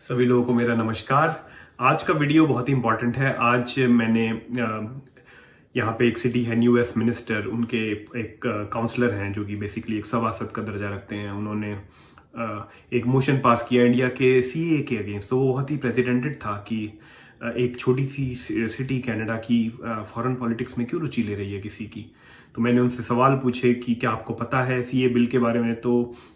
सभी लोगों को मेरा नमस्कार। आज का वीडियो बहुत ही इंपॉर्टेंट है। आज मैंने यहाँ पे एक सिटी है न्यू वेस्ट मिनिस्टर, उनके एक काउंसलर हैं जो कि बेसिकली एक सभासद का दर्जा रखते हैं। उन्होंने एक मोशन पास किया इंडिया के सीए के अगेंस्ट। तो वो बहुत ही प्रेसिडेंटेड था कि एक छोटी सी सिटी कनाडा की फॉरेन पॉलिटिक्स में क्यों रुचि ले रही है किसी की। तो मैंने उनसे सवाल पूछे कि क्या आपको पता है सीए बिल के बारे में। तो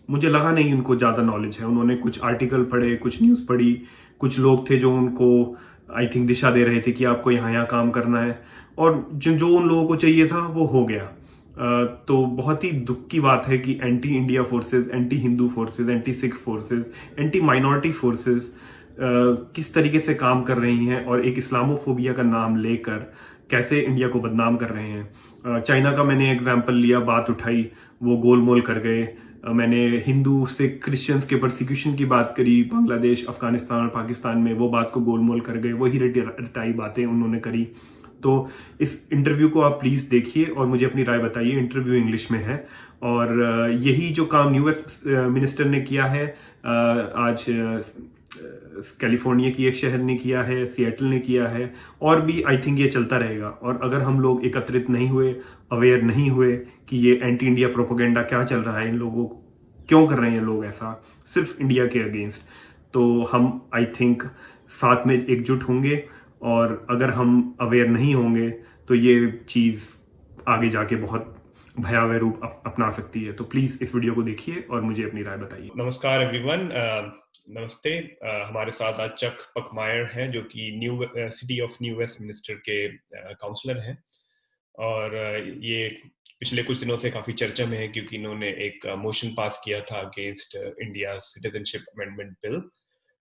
मुझे लगा नहीं उनको ज़्यादा नॉलेज है। उन्होंने कुछ आर्टिकल पढ़े, कुछ न्यूज़ पढ़ी, कुछ लोग थे जो उनको आई थिंक दिशा दे रहे थे कि आपको यहाँ यहाँ काम करना है, और जो जो उन लोगों को चाहिए था वो हो गया। तो बहुत ही दुख की बात है कि anti India forces, anti Hindu forces, anti Sikh forces, anti minority forces किस तरीके से काम कर रही हैं और एक इस्लामोफोबिया का नाम लेकर कैसे इंडिया को बदनाम कर रहे हैं। चाइना का मैंने एग्जाम्पल लिया, बात उठाई, वो गोलमोल कर गए। मैंने हिंदू सिख क्रिश्चियंस के प्रोसिक्यूशन की बात करी, बांग्लादेश, अफगानिस्तान और पाकिस्तान में, वो बात को गोलमोल कर गए। वही रटाई बातें उन्होंने करी। तो इस इंटरव्यू को आप प्लीज देखिए और मुझे अपनी राय बताइए। इंटरव्यू इंग्लिश में है और यही जो काम यूएस मिनिस्टर ने किया है, आज कैलिफोर्निया की एक शहर ने किया है, सिएटल ने किया है, और भी आई थिंक ये चलता रहेगा। और अगर हम लोग एकत्रित नहीं हुए, अवेयर नहीं हुए कि ये एंटी इंडिया प्रोपोगेंडा क्या चल रहा है, इन लोगों को क्यों कर रहे हैं लोग ऐसा सिर्फ इंडिया के अगेंस्ट, तो हम आई थिंक साथ में एकजुट होंगे। और अगर हम अवेयर नहीं होंगे तो ये चीज आगे जाके बहुत भयावह रूप अपना सकती है। तो प्लीज इस वीडियो को देखिए और मुझे अपनी राय बताइए। नमस्कार एवरीवन, नमस्ते। हमारे साथ आज चक पकमायर हैं जो कि city of New Westminster के काउंसलर हैं। और ये पिछले कुछ दिनों से काफी चर्चा में है क्योंकि इन्होंने एक मोशन पास किया था against India citizenship amendment bill.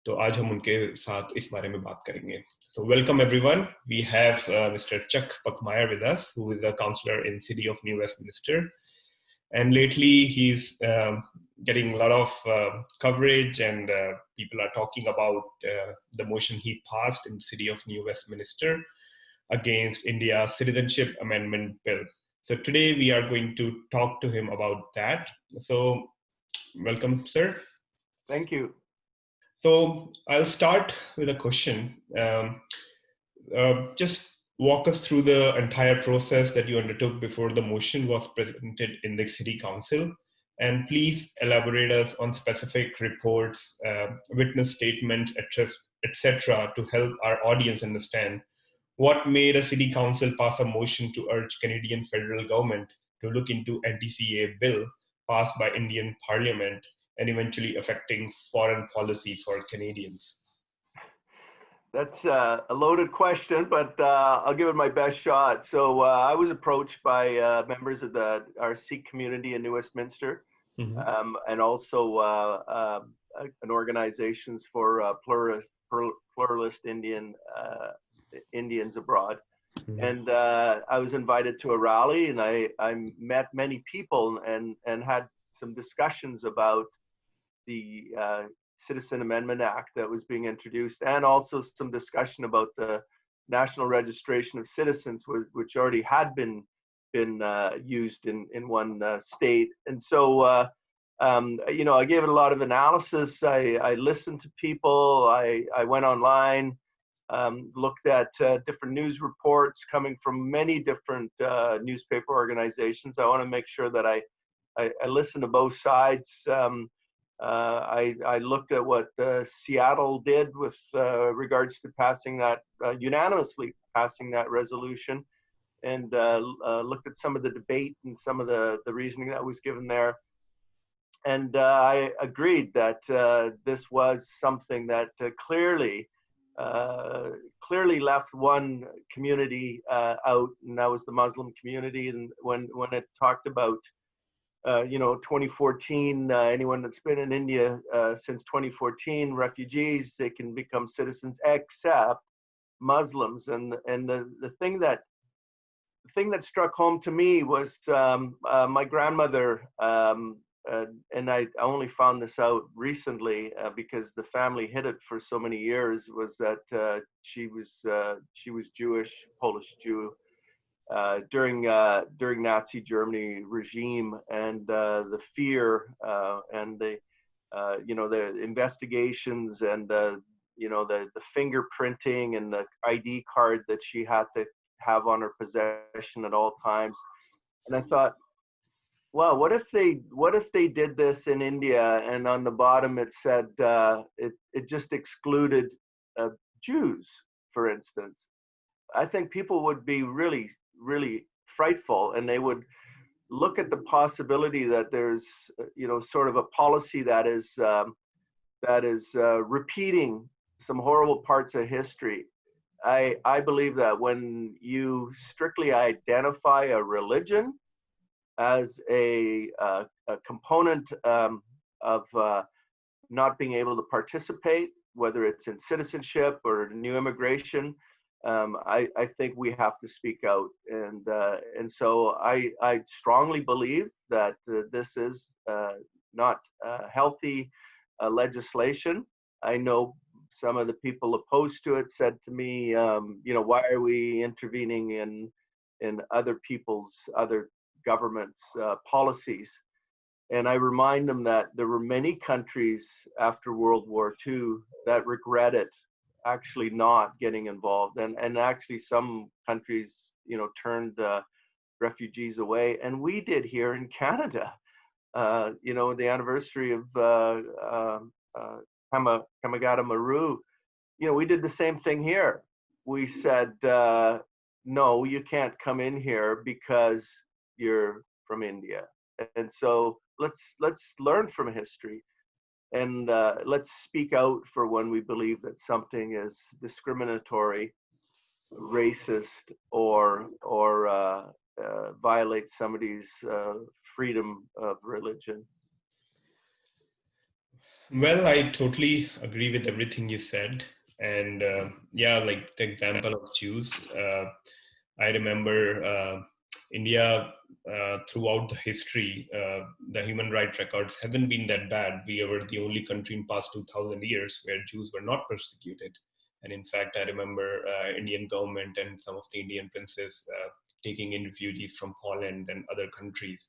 तो आज हम उनके साथ इस बारे में बात करेंगे। So welcome everyone. We have Mr. Chuck Puchmayr with us, who is a councillor in City of New Westminster. And lately he's getting a lot of coverage, and people are talking about the motion he passed in the City of New Westminster against India's Citizenship Amendment Bill. So today we are going to talk to him about that. So welcome, sir. Thank you. So I'll start with a question. Just walk us through the entire process that you undertook before the motion was presented in the City Council. And please elaborate us on specific reports, witness statements, etc., to help our audience understand what made a City Council pass a motion to urge Canadian federal government to look into anti-CA bill passed by Indian Parliament and eventually affecting foreign policy for Canadians. That's a loaded question, but I'll give it my best shot. So I was approached by members of our Sikh community in New Westminster, and also an organizations for pluralist Indians abroad. And I was invited to a rally, and I met many people and had some discussions about the Citizen Amendment Act that was being introduced, and also some discussion about the national registration of citizens, which already had been used in one state. And so I gave it a lot of analysis. I listened to people. I went online, looked at different news reports coming from many different newspaper organizations. I want to make sure that I listen to both sides. I looked at what Seattle did with regards to passing that, unanimously passing that resolution, and looked at some of the debate and some of the reasoning that was given there. And I agreed that this was something that clearly left one community out, and that was the Muslim community. And when it talked about 2014, anyone that's been in India since 2014, refugees, they can become citizens except Muslims. And the thing that struck home to me was my grandmother, and I only found this out recently because the family hid it for so many years, was that she was Jewish, Polish Jew. During Nazi Germany regime, and the fear and the investigations and the fingerprinting and the ID card that she had to have on her possession at all times. And I thought, well, what if they did this in India, and on the bottom it said it just excluded Jews, for instance? I think people would be really, really frightful, and they would look at the possibility that there's, sort of a policy that is repeating some horrible parts of history. I believe that when you strictly identify a religion as a component of not being able to participate, whether it's in citizenship or new immigration, I think we have to speak out. And so I strongly believe that this is not healthy legislation. I know some of the people opposed to it said to me, why are we intervening in other governments' policies? And I remind them that there were many countries after World War II that regretted actually not getting involved, and actually some countries, turned refugees away, and we did here in Canada. The anniversary of Kamagata Maru, we did the same thing here. We said, no, you can't come in here because you're from India. And so let's learn from history, and let's speak out for when we believe that something is discriminatory, racist, or violates somebody's freedom of religion. Well, I totally agree with everything you said. And like the example of Jews, I remember India, throughout the history, the human rights records haven't been that bad. We were the only country in past 2000 years where Jews were not persecuted. And in fact, I remember Indian government and some of the Indian princes taking in refugees from Poland and other countries.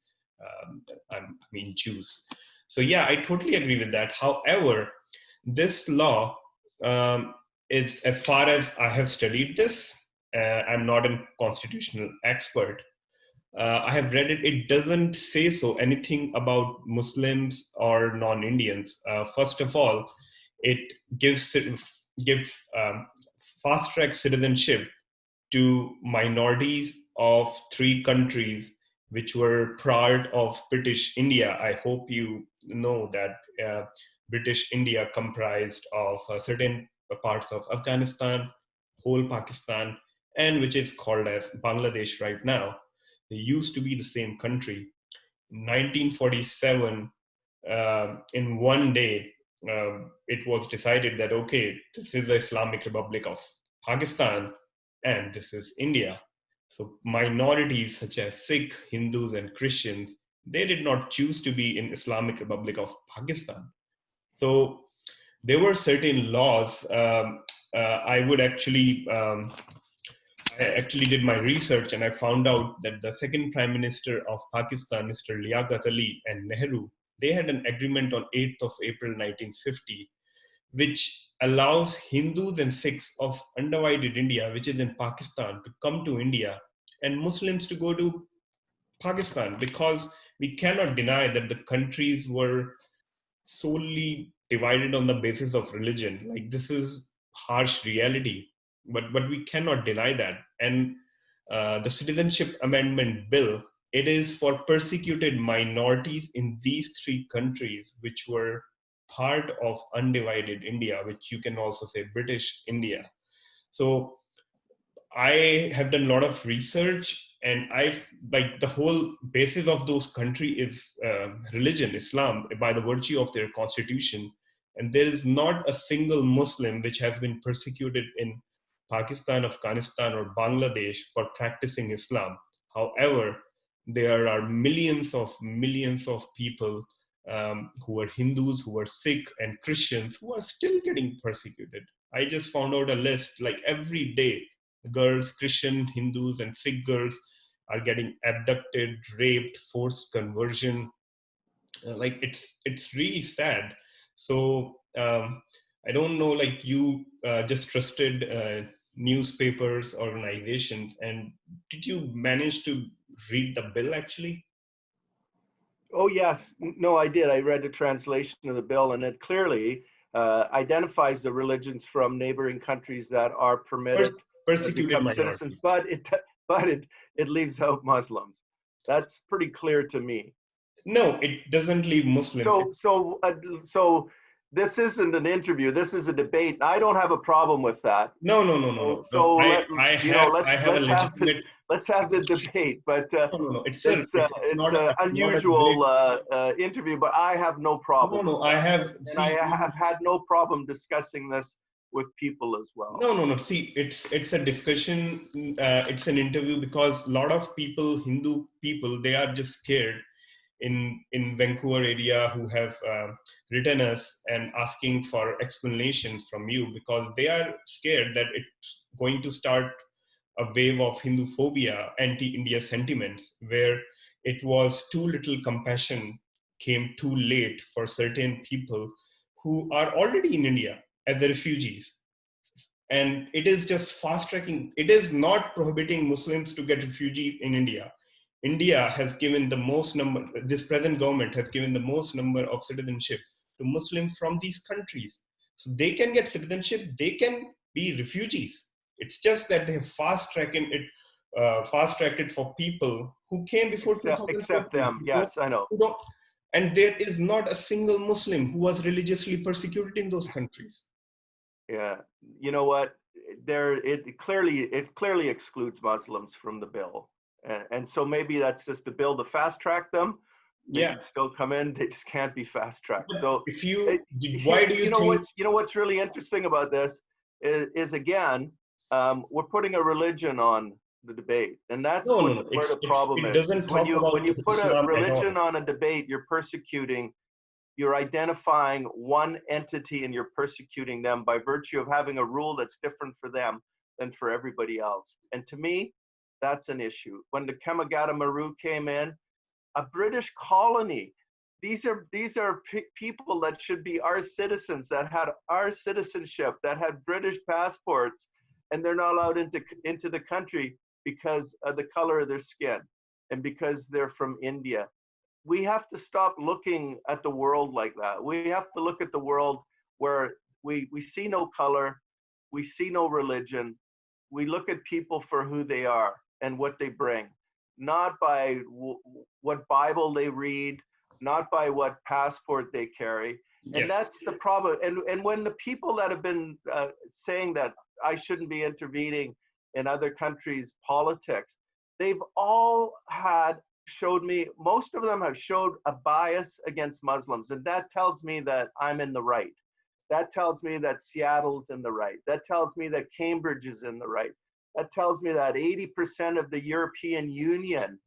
Jews. So yeah, I totally agree with that. However, this law is, as far as I have studied this, I'm not a constitutional expert. I have read it. It doesn't say anything about Muslims or non-Indians. First of all, it gives fast-track citizenship to minorities of 3 countries which were part of British India. I hope you know that British India comprised of certain parts of Afghanistan, whole Pakistan, and which is called as Bangladesh right now. They used to be the same country. In 1947, in one day, it was decided that, okay, this is the Islamic Republic of Pakistan, and this is India. So minorities such as Sikh, Hindus, and Christians, they did not choose to be in Islamic Republic of Pakistan. So there were certain laws. I actually did my research, and I found out that the second Prime Minister of Pakistan, Mr. Liaquat Ali, and Nehru, they had an agreement on 8th of April 1950, which allows Hindus and Sikhs of undivided India, which is in Pakistan, to come to India, and Muslims to go to Pakistan, because we cannot deny that the countries were solely divided on the basis of religion. Like, this is harsh reality, but we cannot deny that. And the Citizenship Amendment Bill, it is for persecuted minorities in these 3 countries which were part of undivided India, which you can also say British India. So I have done a lot of research, and the whole basis of those countries is religion, Islam, by the virtue of their constitution. And there is not a single Muslim which has been persecuted in Pakistan, Afghanistan, or Bangladesh for practicing Islam. However, there are millions of people who are Hindus, who are Sikh, and Christians who are still getting persecuted. I just found out a list, like every day, girls, Christian, Hindus, and Sikh girls are getting abducted, raped, forced conversion. Like, it's really sad. So I don't know, like you just trusted newspapers, organizations, and did you manage to read the bill actually? Oh, yes. No, I did. I read the translation of the bill, and it clearly identifies the religions from neighboring countries that are permitted to Persecuted become citizens, minorities. but it leaves out Muslims. That's pretty clear to me. No, it doesn't leave Muslims. So this isn't an interview. This is a debate. I don't have a problem with that. No. So I have a legitimate. let's have the debate. But No. it's not an a unusual debate. interview. But I have no problem. No. I have. And I have had no problem discussing this with people as well. No. See, it's a discussion. It's an interview because a lot of people, Hindu people, they are just scared in Vancouver area who have written us and asking for explanations from you because they are scared that it's going to start a wave of Hindu phobia, anti-India sentiments, where it was too little compassion came too late for certain people who are already in India as the refugees. And it is just fast tracking. It is not prohibiting Muslims to get refugees in India. India has given the most number, this present government has given the most number of citizenship to Muslims from these countries. So they can get citizenship, they can be refugees. It's just that they have fast tracked it for people who came before 2000. Except them, yes, I know. And there is not a single Muslim who was religiously persecuted in those countries. Yeah, you know what? It clearly excludes Muslims from the bill. And so maybe that's just a bill to fast track them. They can still come in. They just can't be fast tracked. So why do you think? What's really interesting about this is again, we're putting a religion on the debate, and that's where the problem is. When you put a religion on a debate, you're persecuting. You're identifying one entity and you're persecuting them by virtue of having a rule that's different for them than for everybody else. And to me, that's an issue. When the Kamagata Maru came in, a British colony, these are people that should be our citizens, that had our citizenship, that had British passports, and they're not allowed into the country because of the color of their skin and because they're from India. We have to stop looking at the world like that. We have to look at the world where we see no color, we see no religion. We look at people for who they are and what they bring, not by what Bible they read, not by what passport they carry. And that's the problem. And when the people that have been saying that I shouldn't be intervening in other countries' politics, they've all showed me, most of them have showed a bias against Muslims. And that tells me that I'm in the right. That tells me that Seattle's in the right. That tells me that Cambridge is in the right. That tells me that 80% of the European Union,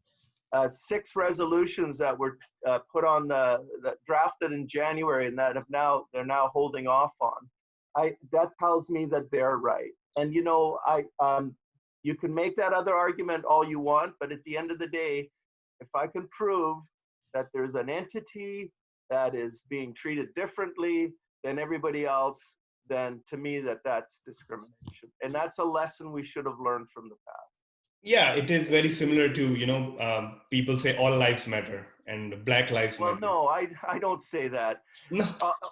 6 resolutions that were put on that drafted in January and that they're now holding off on. That tells me that they're right. And you can make that other argument all you want, but at the end of the day, if I can prove that there's an entity that is being treated differently than everybody else, then to me that's discrimination. And that's a lesson we should have learned from the past. Yeah, it is very similar to, people say all lives matter and Black lives matter. Well, no, I don't say that. No.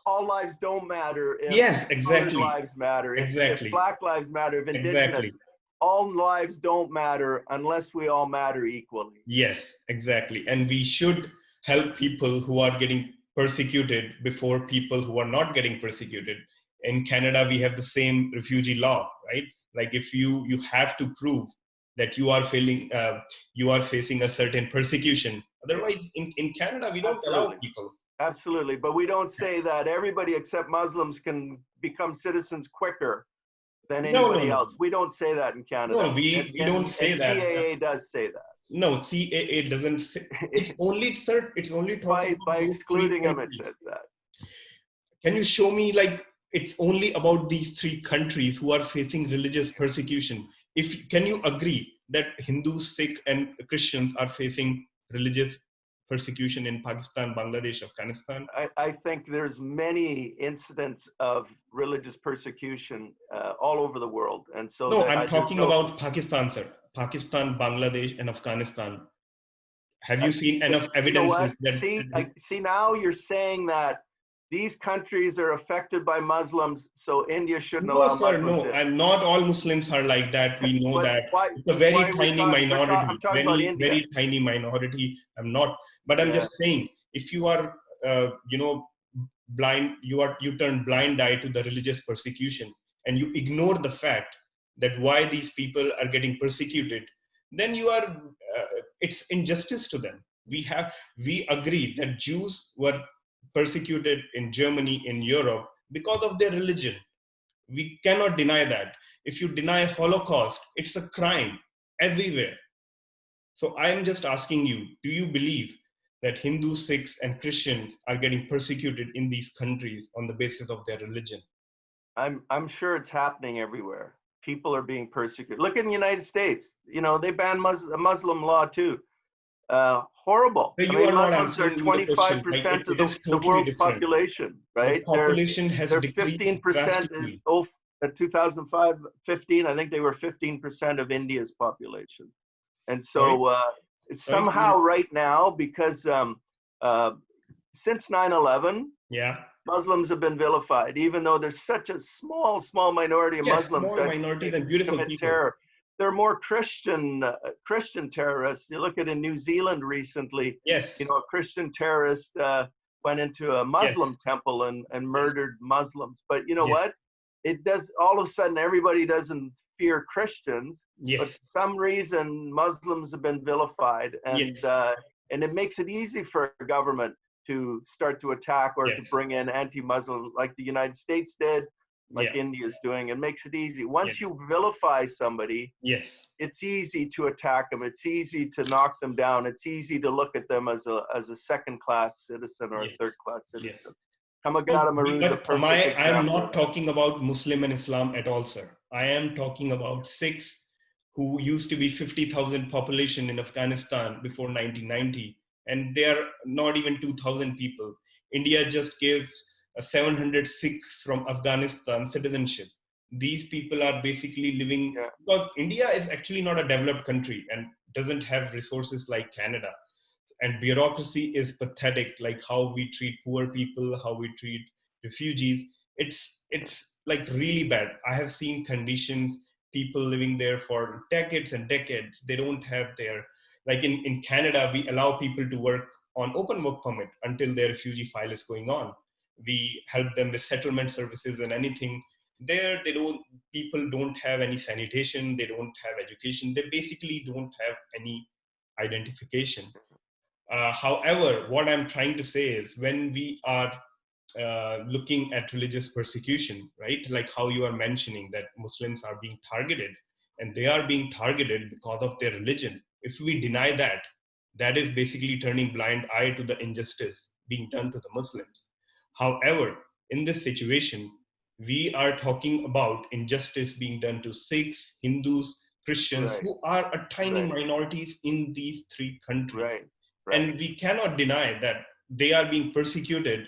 All lives don't matter if yes, exactly. lives matter. Exactly. If Black lives matter, if Indigenous, all lives don't matter unless we all matter equally. Yes, exactly. And we should help people who are getting persecuted before people who are not getting persecuted. In Canada, we have the same refugee law, right? Like if you have to prove that you are facing a certain persecution. Otherwise, in Canada, we don't allow people. Absolutely, but we don't say that everybody except Muslims can become citizens quicker than anybody else. We don't say that in Canada. No, we don't say that. CAA does say that. No, CAA doesn't say. It's only by excluding them, it says that. Can you show me it's only about these 3 countries who are facing religious persecution? Can you agree that Hindus, Sikh, and Christians are facing religious persecution in Pakistan, Bangladesh, Afghanistan? I think there's many incidents of religious persecution all over the world, and so No, I'm talking about Pakistan, sir. Pakistan, Bangladesh, and Afghanistan. Have you seen enough evidences that? See, now you're saying that these countries are affected by Muslims, so India shouldn't allow Muslims No, in. and not all Muslims are like that. We know that. It's a very tiny minority. I'm talking about India. Very tiny minority. I'm not, but I'm just saying, if you are, blind, you turn blind eye to the religious persecution, and you ignore the fact that why these people are getting persecuted, then you are, it's injustice to them. We agree that Jews were persecuted in Germany, in Europe, because of their religion. We cannot deny that. If you deny Holocaust, it's a crime everywhere. So I am just asking you, do you believe that Hindus, Sikhs, and Christians are getting persecuted in these countries on the basis of their religion? I'm sure it's happening everywhere. People are being persecuted. Look in the United States. You know, they banned Muslim law too. Horrible. But you are Muslims not are 25% of the world's population, right? The population has they're decreased 15%. drastically. At 2015, I think they were 15% of India's population. And so somehow right now, because since 9/11, Muslims have been vilified, even though there's such a small minority of Muslims small minorities and beautiful people. Terror. They're more Christian terrorists. You look at in New Zealand recently. Yes. You know, a Christian terrorist went into a Muslim temple and murdered Muslims. But you know what? It does. All of a sudden, everybody doesn't fear Christians. But for some reason, Muslims have been vilified, and it makes it easy for a government to start to attack or to bring in anti-Muslim, like the United States did, like India is doing. It makes it easy. Once you vilify somebody, it's easy to attack them. It's easy to knock them down. It's easy to look at them as a second-class citizen or a third-class citizen. Kamagata Maru is a perfect example. I am not talking about Muslim and Islam at all, sir. I am talking about Sikhs who used to be 50,000 population in Afghanistan before 1990, and they are not even 2,000 people. India just gave 700 Sikhs from Afghanistan citizenship. These people are basically living, because India is actually not a developed country and doesn't have resources like Canada. And bureaucracy is pathetic, like how we treat poor people, how we treat refugees. It's like really bad. I have seen conditions, people living there for decades and decades. They don't have their, like in Canada, we allow people to work on open work permit until their refugee file is going on. We help them with settlement services and anything. There, people don't have any sanitation, they don't have education, they basically don't have any identification. However, what I'm trying to say is, when we are looking at religious persecution, right? Like how you are mentioning that Muslims are being targeted, and they are being targeted because of their religion. If we deny that, that is basically turning blind eye to the injustice being done to the Muslims. However, in this situation, we are talking about injustice being done to Sikhs, Hindus, Christians, who are a tiny minorities in these three countries. And we cannot deny that they are being persecuted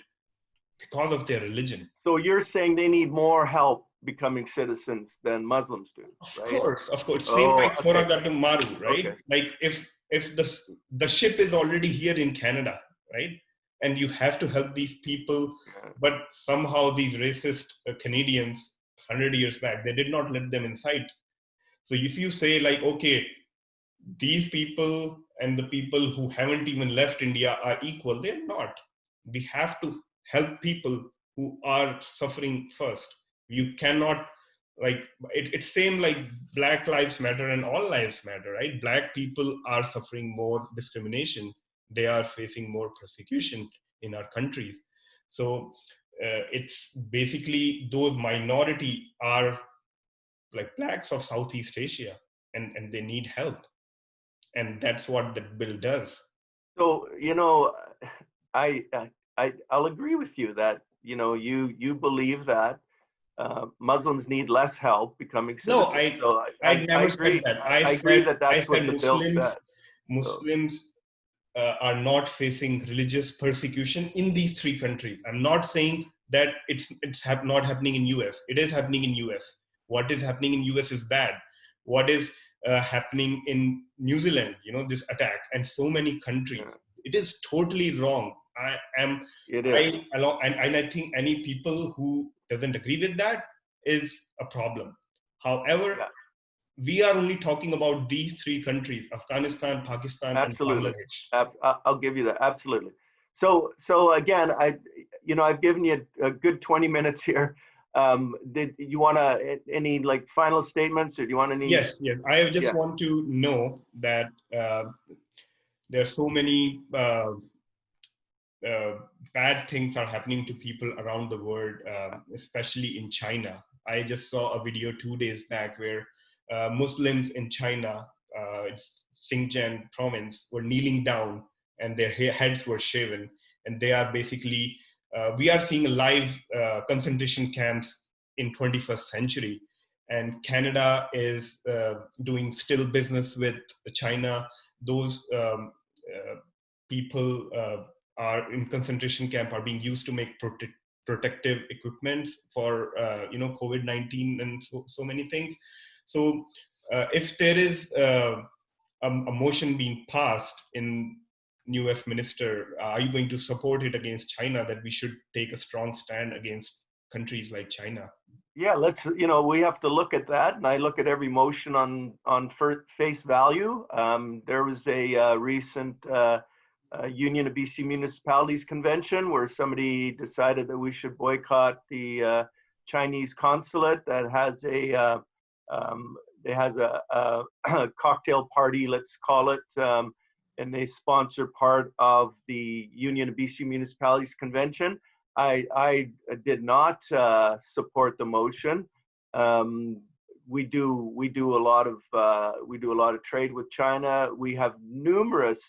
because of their religion. So you're saying they need more help becoming citizens than Muslims do, right? Of course. Same like Thoragatu Maru, right? Like if the ship is already here in Canada, right? And you have to help these people, but somehow these racist Canadians, 100 years back, they did not let them inside. So if you say like, okay, these people and the people who haven't even left India are equal, they're not. We have to help people who are suffering first. You cannot, like, it's same like Black Lives Matter and all lives matter, right? Black people are suffering more discrimination. They are facing more persecution in our countries. So it's basically those minority are like blacks of Southeast Asia, and they need help. And that's what the bill does. So, you know, I'll agree with you that, you know, you believe that Muslims need less help becoming citizens. No, I never said that. I agree that that's what the bill says. Muslims are not facing religious persecution in these three countries. I'm not saying that it's not happening in US. It is happening in US. What is happening in US is bad. What is happening in New Zealand, this attack, and so many countries, it is totally wrong. It is. And I think any people who doesn't agree with that is a problem. However, we are only talking about these three countries: Afghanistan, Pakistan, Absolutely. and Bangladesh. I'll give you that. Absolutely. So again, I've given you a good 20 minutes here. Did you want any like final statements, or do you want any? Yes. I just want to know that there are so many bad things are happening to people around the world, especially in China. I just saw a video 2 days back where Muslims in China, Xinjiang province, were kneeling down and their heads were shaven. And they are basically, we are seeing live concentration camps in 21st century. And Canada is doing still business with China. Those people are in concentration camp are being used to make protective equipments for COVID-19 and so many things. So if there is a motion being passed in US minister, are you going to support it against China, that we should take a strong stand against countries like China? Yeah, we have to look at that, and I look at every motion on face value. There was a recent Union of BC Municipalities convention where somebody decided that we should boycott the Chinese consulate that has a cocktail party, let's call it, and they sponsor part of the Union of BC Municipalities convention. I did not support the motion. We do a lot of trade with China. We have numerous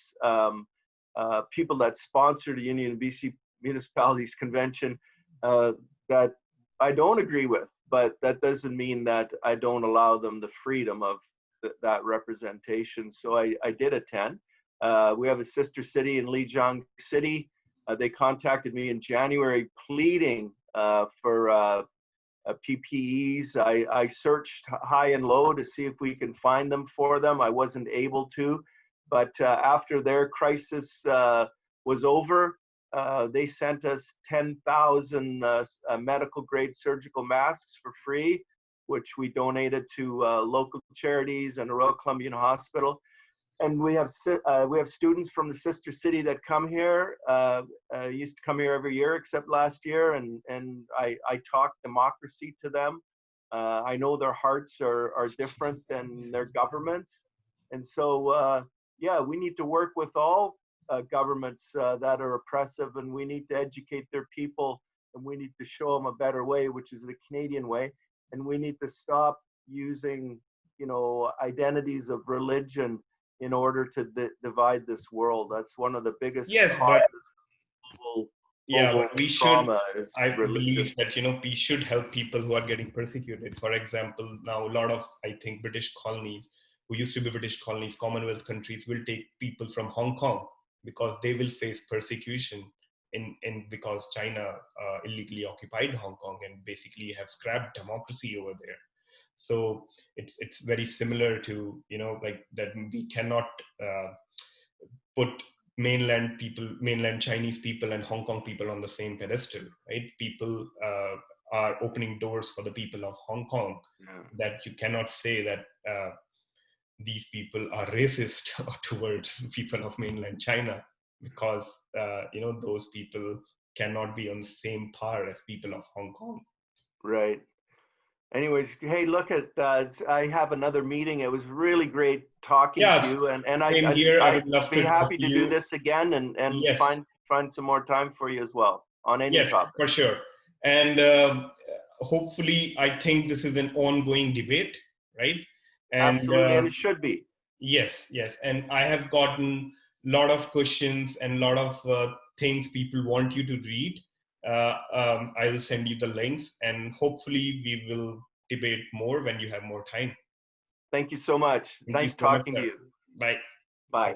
people that sponsor the Union of BC Municipalities convention that I don't agree with, but that doesn't mean that I don't allow them the freedom of that representation. So I did attend. We have a sister city in Lijiang City. They contacted me in January pleading for PPEs. I searched high and low to see if we can find them for them. I wasn't able to, but after their crisis was over, they sent us 10,000 medical grade surgical masks for free, which we donated to local charities and a Royal Columbian Hospital. And we have students from the sister city that come here, used to come here every year except last year, and I talk democracy to them. I know their hearts are different than their governments. And so, we need to work with all governments that are oppressive, and we need to educate their people, and we need to show them a better way, which is the Canadian way. And we need to stop using, identities of religion in order to divide this world. That's one of the biggest causes of global we trauma. I believe that we should help people who are getting persecuted. For example, now a lot of, I think, British colonies, who used to be British colonies, Commonwealth countries, will take people from Hong Kong because they will face persecution because China illegally occupied Hong Kong and basically have scrapped democracy over there. So it's very similar to like that. We cannot put mainland Chinese people and Hong Kong people on the same pedestal, right? People are opening doors for the people of Hong Kong. That you cannot say that these people are racist towards people of mainland China, because those people cannot be on the same par as people of Hong Kong. Right. Anyways, hey, look at I have another meeting. It was really great talking to you, and I'd be happy to do this again and find some more time for you as well on any topic. For sure. And hopefully, I think this is an ongoing debate, right? And, absolutely, and it should be. Yes. And I have gotten a lot of questions and a lot of things people want you to read. I will send you the links, and hopefully we will debate more when you have more time. Thank you so much. Nice talking to you. Bye. Bye.